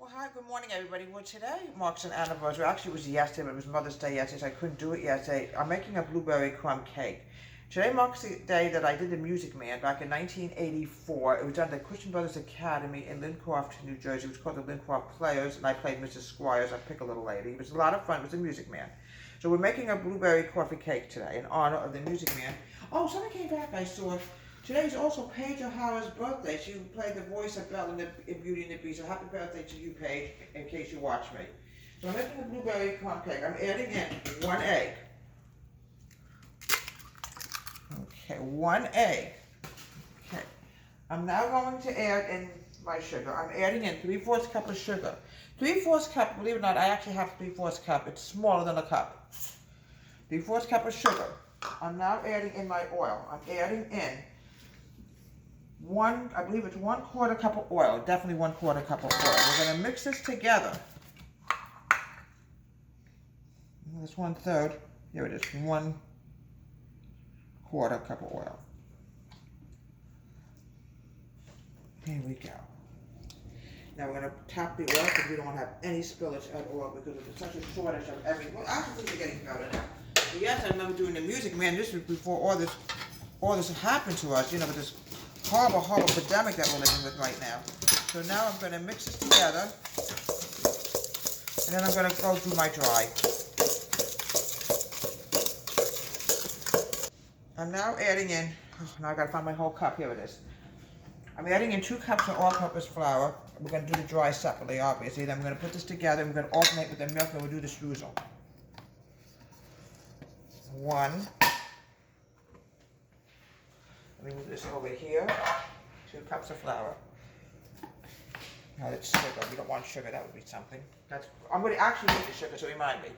Well, hi, good morning, everybody. Well, today marks an anniversary. Actually, it was yesterday, but it was Mother's Day yesterday, so I couldn't do it yesterday. I'm making a blueberry crumb cake. Today marks the day that I did The Music Man back in 1984. It was done at the Christian Brothers Academy in Lincroft, New Jersey. It was called the Lincroft Players, and I played Mrs. Squires. I pick a little lady. It was a lot of fun. It was The Music Man. So we're making a blueberry coffee cake today in honor of The Music Man. Oh, someone came back. I saw today's also Paige O'Hara's birthday. She played the voice of Belle in Beauty and the Beast. So happy birthday to you, Paige, in case you watch me. So I'm making a blueberry crumb cake. I'm adding in 1 egg. Okay, 1 egg. Okay. I'm now going to add in my sugar. I'm adding in 3/4 cup of sugar. 3/4 cup, believe it or not, I actually have 3/4 cup. It's smaller than a cup. 3/4 cup of sugar. I'm now adding in my oil. I'm adding in I believe it's 1/4 cup of oil. Definitely 1/4 cup of oil. We're going to mix this together. That's 1/3. Here it is. 1/4 cup of oil. Here we go. Now we're going to tap the oil because we don't want to have any spillage at all because there's such a shortage of everything. Well, actually, things are getting better now. But yes, I remember doing The Music Man. This was before all this happened to us. You know, with this horrible pandemic that we're living with right now. So now I'm going to mix this together, and then I'm going to go do my dry. I'm now adding in, now I got to find my whole cup, here it is. I'm adding in 2 cups of all-purpose flour. We're going to do the dry separately, obviously. Then I'm going to put this together, and we're going to alternate with the milk, and we'll do the streusel. 1. Let me move this over here. 2 cups of flour. Now that's sugar. We don't want sugar. That would be something. I'm going to actually need the sugar, so remind me.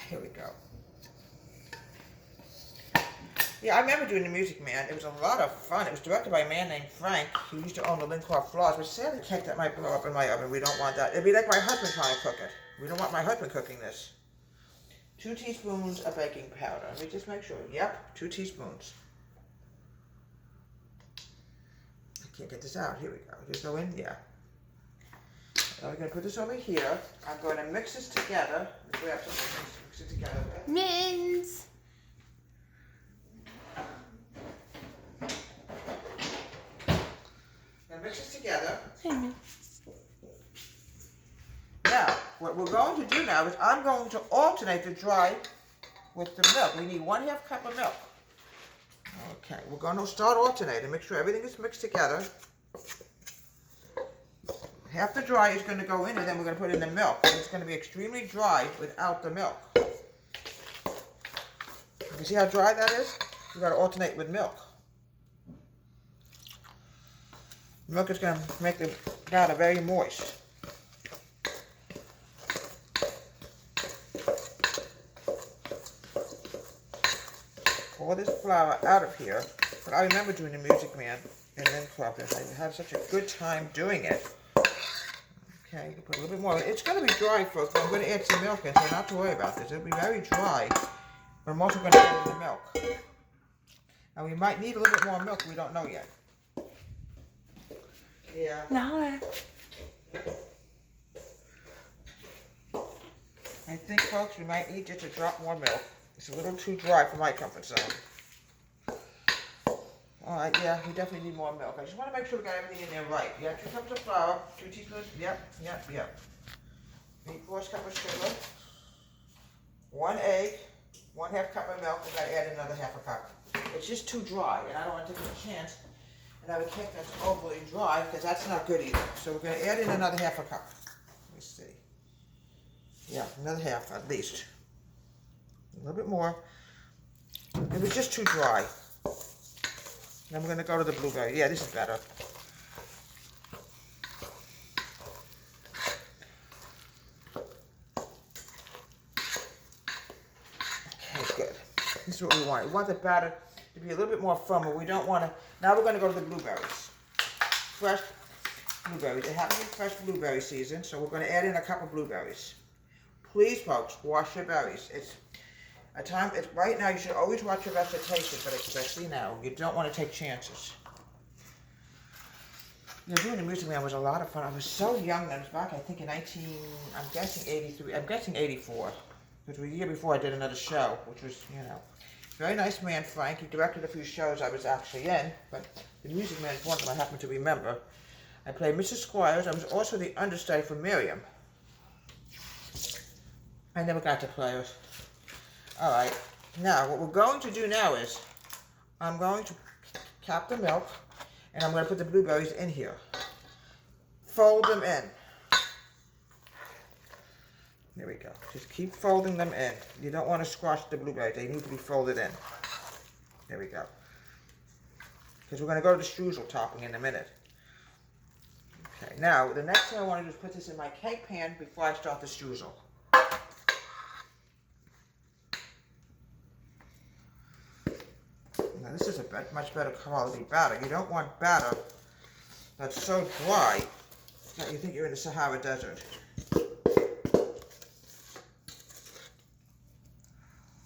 Here we go. Yeah, I remember doing The Music Man. It was a lot of fun. It was directed by a man named Frank, who used to own the Lincroft floors, but sadly the cake that might blow up in my oven. We don't want that. It'd be like my husband trying to cook it. We don't want my husband cooking this. 2 teaspoons of baking powder. Let me just make sure. Yep, 2 teaspoons. I can't get this out. Here we go. Just go in. Yeah. Now we're going to put this over here. I'm going to mix this together. Let's grab something to mix it together with. Mince. Now mix this together. Now, what we're going to do now is I'm going to alternate the dry with the milk. We need 1/2 cup of milk. Okay, we're going to start alternating. Make sure everything is mixed together. Half the dry is going to go in, and then we're going to put in the milk. And it's going to be extremely dry without the milk. You see how dry that is? We've got to alternate with milk. Milk is going to make the batter very moist. Pour this flour out of here. But I remember doing The Music Man in Lincroft. I had such a good time doing it. Okay, you can put a little bit more. It's going to be dry first, but I'm going to add some milk in, so not to worry about this. It'll be very dry. But I'm also going to add in the milk. Now we might need a little bit more milk. We don't know yet. Yeah. No. I think, folks, we might need just a drop more milk. It's a little too dry for my comfort zone. Alright, yeah, we definitely need more milk. I just want to make sure we got everything in there right. Yeah, 2 cups of flour, 2 teaspoons, yep. 3/4 cup of sugar, 1 egg, 1/2 cup of milk. We've got to add another 1/2 cup. It's just too dry, and I don't want to take a chance and have a cake that's overly dry, because that's not good either. So we're going to add in another 1/2 cup. Let me see. Yeah, another 1/2 at least. A little bit more. It was just too dry. Then we're going to go to the blueberry. Yeah, this is better. Okay, good. This is what we want. We want the batter to be a little bit more firm, but we don't want to. Now we're going to go to the blueberries. Fresh blueberries. It happens to be fresh blueberry season, so we're going to add in a cup of blueberries. Please, folks, wash your berries. Right now, you should always watch your recitation, but especially now, you don't want to take chances. Yeah, doing the Music Man was a lot of fun. I was so young. I was back, I think, in I'm guessing 83. I'm guessing 84. Because the year before I did another show, which was, very nice man, Frank. He directed a few shows I was actually in, but the Music Man is one of them I happen to remember. I played Mrs. Squires. I was also the understudy for Miriam. I never got to play it. Alright, now what we're going to do now is, I'm going to cap the milk, and I'm going to put the blueberries in here. Fold them in. There we go. Just keep folding them in. You don't want to squash the blueberries. They need to be folded in. There we go. Because we're going to go to the streusel topping in a minute. Okay, now the next thing I want to do is put this in my cake pan before I start the streusel. Now this is a much better quality batter. You don't want batter that's so dry that you think you're in the Sahara Desert.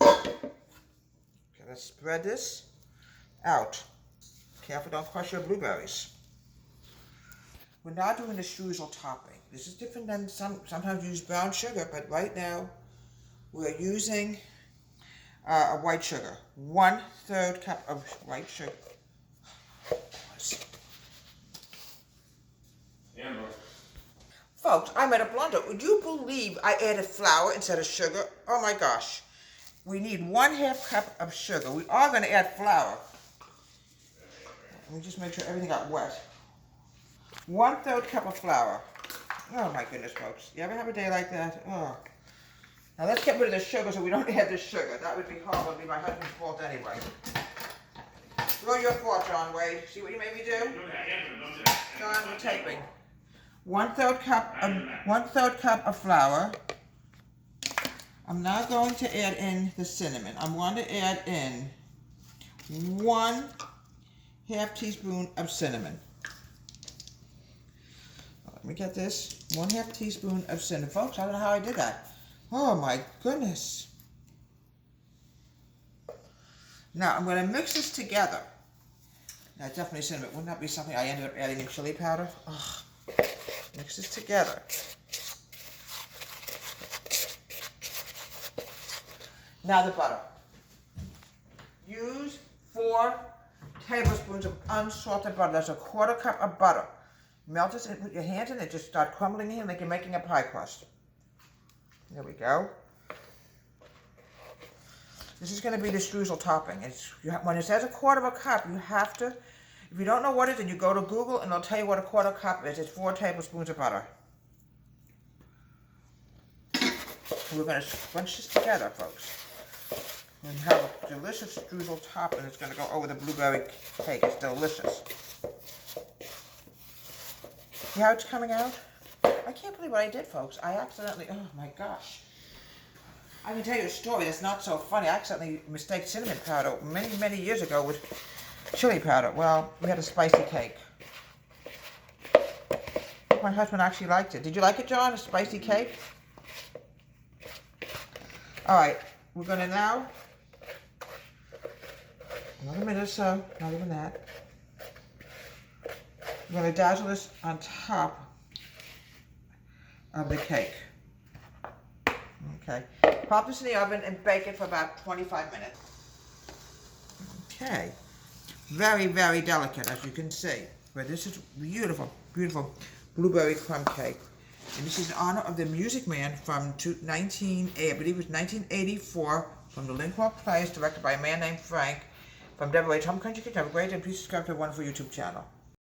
Okay, let's spread this out. Careful, don't crush your blueberries. We're now doing the streusel topping. This is different than sometimes you use brown sugar, but right now we're using a white sugar. 1/3 cup of white sugar. Folks, I made a blunder. Would you believe I added flour instead of sugar? Oh my gosh. We need 1/2 cup of sugar. We are going to add flour. Let me just make sure everything got wet. 1/3 cup of flour. Oh my goodness, folks. You ever have a day like that? Oh. Now let's get rid of the sugar so we don't add the sugar. That would be horrible. It would be my husband's fault anyway. Throw your fork, John Wade. See what you made me do? John, we're taping. 1/3 cup of flour. I'm now going to add in the cinnamon. I'm going to add in 1/2 teaspoon of cinnamon. Let me get this. 1/2 teaspoon of cinnamon. Folks, I don't know how I did that. Oh my goodness. Now I'm going to mix this together. Now definitely cinnamon. Wouldn't that be something I ended up adding in chili powder? Ugh. Mix this together. Now the butter. Use 4 tablespoons of unsalted butter. That's 1/4 cup of butter. Melt this and put your hands in it. Just start crumbling it like you're making a pie crust. There we go. This is going to be the streusel topping. When it says 1/4 cup, you have to, if you don't know what it is, then you go to Google and they'll tell you what 1/4 cup is. It's 4 tablespoons of butter. We're going to scrunch this together, folks. And have a delicious streusel topping. It's going to go over the blueberry cake. It's delicious. See how it's coming out? I can't believe what I did, folks. I accidentally, oh my gosh. I can tell you a story that's not so funny. I accidentally mistaken cinnamon powder many, many years ago with chili powder. Well, we had a spicy cake. My husband actually liked it. Did you like it, John? A spicy cake? All right, we're going to now, another minute or so, not even that. We're going to dazzle this on top of the cake. Okay. Pop this in the oven and bake it for about 25 minutes. Okay. Very, very delicate, as you can see. But this is beautiful, beautiful blueberry crumb cake. And this is in honor of the Music Man from I believe it was 1984, from the Lincroft plays, directed by a man named Frank, from Deborah Home Country Kitchen. Have a great day. Please subscribe to a wonderful YouTube channel.